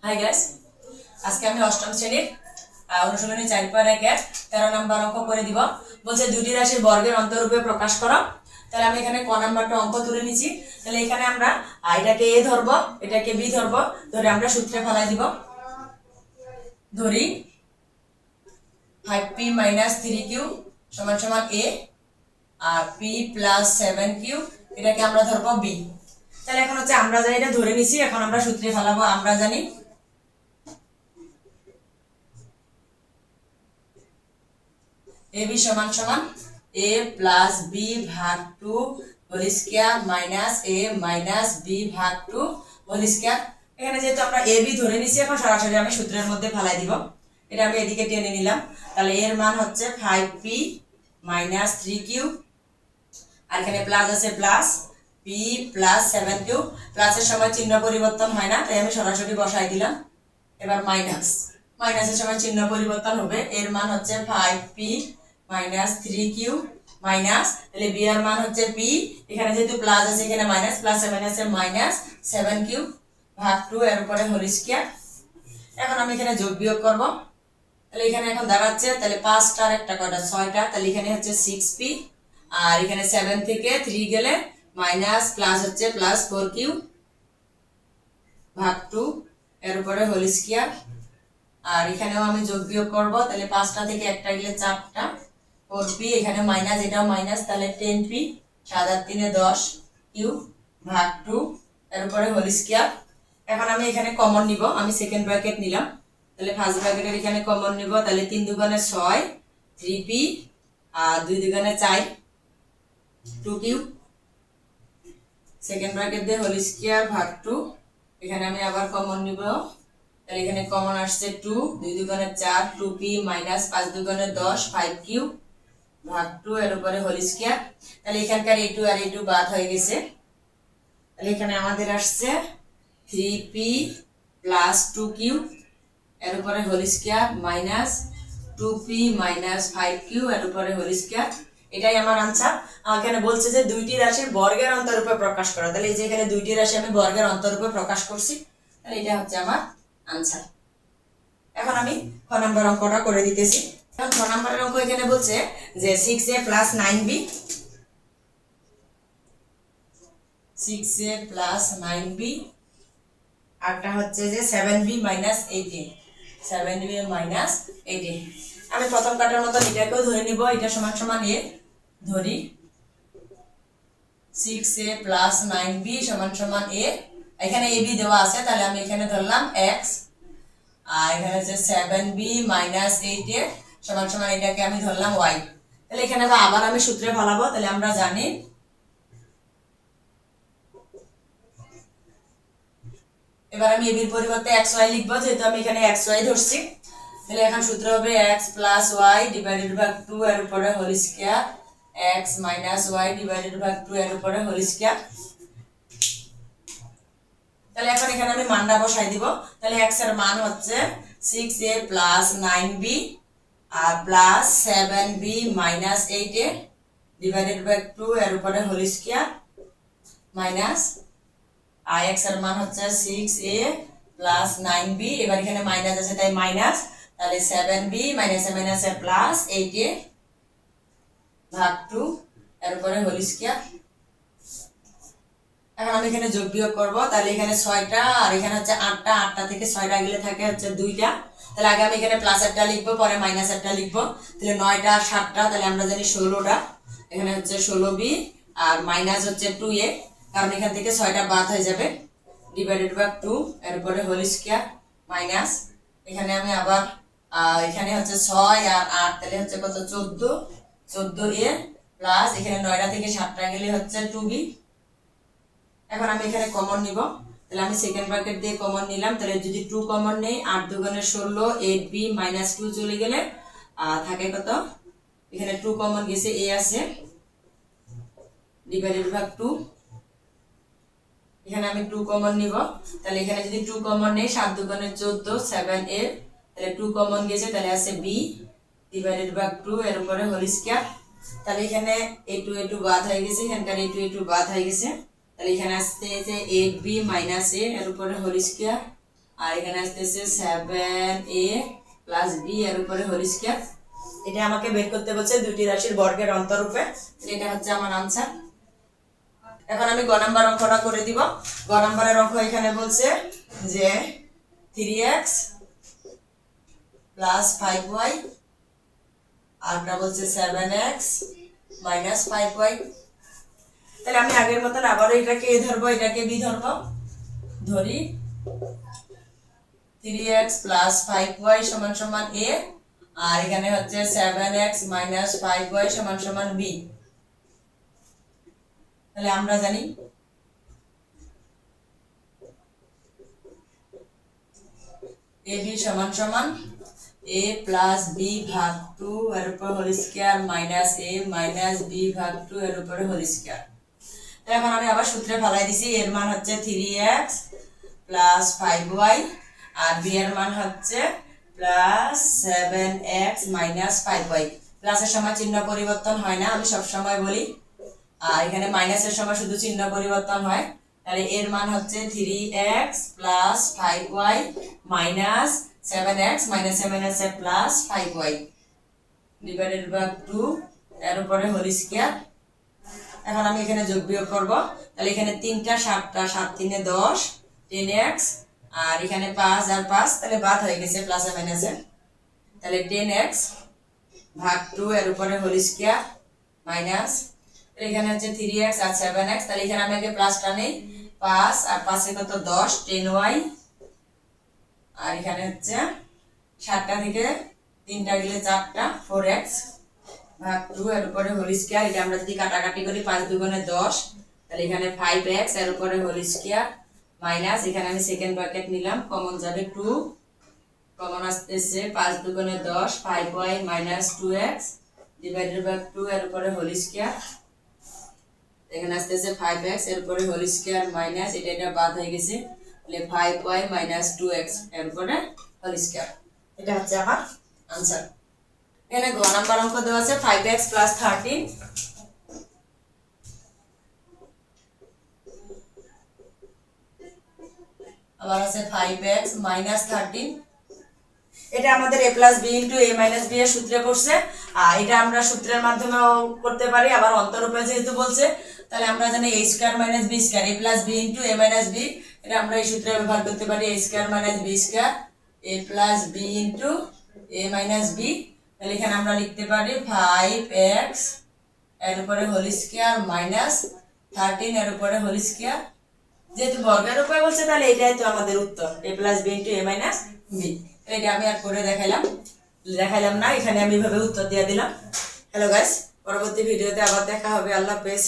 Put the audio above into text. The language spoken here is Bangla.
হাই গাইস, আজকে আমি অষ্টম শ্রেণীর অনুশীলনী 4.1 13 নম্বর অঙ্ক করে দিব। বলছে দুটি রাশির বর্গের অন্তরূপে প্রকাশ করো। তাহলে আমি এখানে ক নাম্বারটা অঙ্ক তুলে নিয়েছি। তাহলে এখানে আমরা এটাকে এ ধরবো, এটাকে বি ধরবো, ধরে আমরা সূত্রে ফেলাই দিব। ধরি 5p - 3q = a R p + 7q এটাকে আমরা ধরবো b। তাহলে এখন হচ্ছে আমরা জানি এটা ধরে নিছি, এখন আমরা সূত্রে ফেলাবো। আমরা জানি ab = a + b ভাগ 2 whole square minus a - b ভাগ 2 হোল স্কয়ার। এখানে যেহেতু আমরা ab ধরে নিছি, এখন সরাসরি আমি সূত্রের মধ্যে ফেলাই দিব। এটা আমি এদিকে টেনে নিলাম। তাহলে এর মান হচ্ছে 5p - 3q, আর এখানে প্লাস আছে, প্লাস p + 7q। প্লাসের সময় চিহ্ন পরিবর্তন হয় না, তাই আমি সরাসরি বসাই দিলাম। এবার মাইনাসের সময় চিহ্ন পরিবর্তন হবে। এর মান হচ্ছে 5p - 3q মাইনাস, তাহলে b এর মান হচ্ছে p, এখানে যেহেতু প্লাস আছে এখানে মাইনাস, প্লাসে মাইনাসে মাইনাস 7q ভাগ 2 এর উপরে হোল স্কয়ার। এখন আমি এখানে যোগ বিয়োগ করব। তাহলে এখানে এখন দাঁড়াচ্ছে, তাহলে 5টার একটা কয়টা 6টা, তাহলে এখানে হচ্ছে 6p, আর এখানে 7 থেকে 3 গেলে মাইনাস, প্লাস হচ্ছে প্লাস 4q ভাগ 2 এর উপরে হোল স্কয়ার। আর এখানেও আমি যোগ বিয়োগ করব। তাহলে 5টা থেকে একটা গেলে 4টা, 4p, এখানে মাইনাস, এটাও মাইনাস, তাহলে 10p, 7 আর 3 = 10q ভাগ 2 এর উপরে হোল স্কয়ার। এখন আমি এখানে কমন নিব, আমি সেকেন্ড ব্র্যাকেট নিলাম। তাহলে ফার্স্ট ব্র্যাকেটের এখানে কমন নিব। তাহলে 3 দুগুণে 6, 3p, আর 2 দুগুণে 4, 2q। সেকেন্ড ব্র্যাকেট দিয়ে হোল স্কয়ার ভাগ 2, এখানে আমি আবার কমন নিব। তাহলে এখানে কমন আসছে 2, 2 দুগুণে 4, 2p মাইনাস 5 দুগুণে 10, 5q ভাগ 2 এর উপরে হোল স্কয়ার। তাহলে এখানকার a2 আর a2 বাদ হয়ে গেছে। তাহলে এখানে আমাদের আসছে 3p + 2q এর উপরে whole square minus 2p - 5q এর উপরে হোল স্কয়ার। এটাই আমার আনসার। এখানে বলছে যে দুইটি রাশির বর্গের অন্তরূপে প্রকাশ করা। তাহলে এই যে এখানে দুইটি রাশি আমি বর্গের অন্তরূপে প্রকাশ করছি, তাহলে এটা হচ্ছে আমার আনসার। এখন আমি খ নাম্বার অঙ্কটা করে দিতেছি। এখন খ নাম্বারের অঙ্ক এখানে বলছে যে 6a + 9b, 6a + 9b, আরটা হচ্ছে যে 7b - 8a, 7b - 8a। আমি প্রথম কাটার মতো এটাকেও ধরে নিব। এটা সমান a, ধরি 6a + 9b = a। এখানে ab দেওয়া আছে, তাহলে আমি এখানে ধরলাম x, আর এখানে হচ্ছে 7b - 8a = এটাকে আমি ধরলাম y। তাহলে এখানে আবার আমি সূত্রে ফলাবো। তাহলে আমরা জানি এবার আমি ab এর পরিবর্তে xy লিখব, যেহেতু আমি এখানে xy ধরছি। তাহলে এখন সূত্র হবে x + y / 2 এর উপরে হোল স্কয়ার, x - y / 2 এর উপরে হোল স্কয়ার। তাহলে এখন এখানে আমি মানটা বসাই দিব। তাহলে x এর মান হচ্ছে 6a + 9b আর প্লাস 7b - 8a / 2 এর উপরে হোল স্কয়ার মাইনাস, আর x এর মান হচ্ছে 6a + 9b, এবার এখানে মাইনাস আছে তাই মাইনাস, তাহলে 7b - প্লাস 8a ভাগ 2 এর উপরে হোল স্কয়ার। এখন আমি এখানে যোগ বিয়োগ করব। তাহলে এখানে 6টা আর এখানে হচ্ছে 8টা, 8টা থেকে 6টা গেলে থাকে হচ্ছে 2টা। তাহলে আগে আমি এখানে প্লাস একটা লিখবো, পরে মাইনাস একটা লিখবো। তাহলে 9টা আর 7টা, তাহলে আমরা জানি 16টা। এখানে হচ্ছে 16b আর মাইনাস হচ্ছে 2a, কারণ এখান থেকে 6টা বাদ হয়ে যাবে, / 2 এর উপরে হোল স্কয়ার মাইনাস, এখানে আমি আবার এখানে হচ্ছে 6 আর 8, তাহলে হচ্ছে কত 14a প্লাস এখানে 9টা থেকে 7টা গেলে হচ্ছে 2b। এখন আমি এখানে কমন নিব। তাহলে আমি সেকেন্ড ব্র্যাকেট দিয়ে কমন নিলাম। তাহলে যদি 2 কমন নেই, 8 দুগুণে 16, 8b - 2 চলে গেলে থাকে কত, এখানে 2 কমন গেছে, a আছে / 2। এখানে আমি 2 কমন নিব। তাহলে এখানে যদি 2 কমন নেই, 7 দুগুণে 14, 7a, তাহলে 2 কমন গেছে, তাহলে আছে b / 2 এর উপরে হোল স্কয়ার। তাহলে এখানে a2 বাদ হয়ে গেছে, এখানকার a2 বাদ হয়ে গেছে। তাহলে এখানে আসছে যে 8b - a এর উপরে হোল স্কয়ার আর এখানে আসতেছে 7a প্লাস বি এর উপরে হোল স্কয়ার। এটা আমাকে বের করতে বলছে দুটি রাশির বর্গের অন্তরূপে। এটা হচ্ছে আমার আনসার। এখন আমি গ নাম্বার অঙ্কটা করে দিব। গ নাম্বারের অঙ্ক এখানে বলছে যে 3x প্লাস 5y আরটা বলছে 7x মাইনাস 5y। তাহলে আমি আগের মতন আবারও এটাকে এ ধরবো, এটাকে বি ধরবো। ধরি 3x প্লাস 5y সমান সমান a, আর এখানে হচ্ছে 7x মাইনাস 5y সমান সমান b। তাহলে আমরা জানি ab সমান সমান a প্লাস b ভাগ 2 এর উপর whole square minus a minus b ভাগ 2 এর উপরে হোল স্কয়ার। এখন আমি আবার সূত্রে ফেলাই দিছি। এর মান হচ্ছে 3x প্লাস 5y আর b এর মান হচ্ছে প্লাস 7x মাইনাস 5y। প্লাসের সময় চিহ্ন পরিবর্তন হয় না, আমি সব সময় বলি। আর এখানে মাইনাসের সময় শুধু চিহ্ন পরিবর্তন হয়। তাহলে এর মান হচ্ছে 3x plus 5y minus 7x minus 7x plus 5y divided by 2 এর উপরে হোল স্কয়ার। এখন আমি এখানে যোগ বিয়োগ করব। তাহলে এখানে 3টা 7টা 7 3 10 10x আর এখানে 5 আর 5, তাহলে বাদ হয়ে গেছে প্লাসে মাইনাসে। তাহলে 10x ভাগ 2 এর উপরে হোল স্কয়ার মাইনাস এখানে হচ্ছে 3x আর 7x। তাহলে এখানে আমি আগে প্লাসটা নেই, 5 আর 5 এর কত 10 10y আর এখানে হচ্ছে 7টা থেকে 3টা গেলে 4টা 4x ভাগ 2 এর উপরে হোল স্কয়ার। এটা আমরা যদি কাটাকাটি করি 5 দুগুণে 10, তাহলে এখানে 5x এর উপরে হোল স্কয়ার মাইনাস এখানে আমি সেকেন্ড ব্র্যাকেট নিলাম, কমন যাবে 2, কমন আসতেছে 5 দুগুণে 10 5y minus 2x divided by 2 এর উপরে হোল স্কয়ার। এখানে আসতেছে 5x এর উপরে হোল স্কয়ার মাইনাস এটা বাদ হয়ে গেছে, তাহলে 5y মাইনাস 2x এর উপরে হোল স্কয়ার। এটা হচ্ছে আমার आंसर। এখানে গ নাম্বার অঙ্ক দেওয়া আছে 5x প্লাস 13 আবার আছে 5x মাইনাস 13। এটা আমাদের a plus b into a minus b এর সূত্রে পড়ছে। আর এটা আমরা সূত্রের মাধ্যমেও করতে পারি, আবার অন্তরূপে যেহেতু বলছে তাহলে আমরা জানি a square minus b square a plus b into a minus b। এটা আমরা এই সূত্রে ব্যবহার করতে পারি a square minus b square a plus b into a minus b। তাহলে এখানে আমরা লিখতে পারি 5x এর উপরে হোল স্কয়ার মাইনাস 13 এর উপরে হোল স্কয়ার। যেহেতু বর্গের উপরে বলছে তাহলে এটাই তো আমাদের উত্তর a plus b into a minus b। এটা আমি আর করে দেখাইলাম না, এখানে আমি এভাবে উত্তর দিয়ে দিলাম। হ্যালো গাইস, পরবর্তী ভিডিওতে আবার দেখা হবে। আল্লাহ হাফেজ।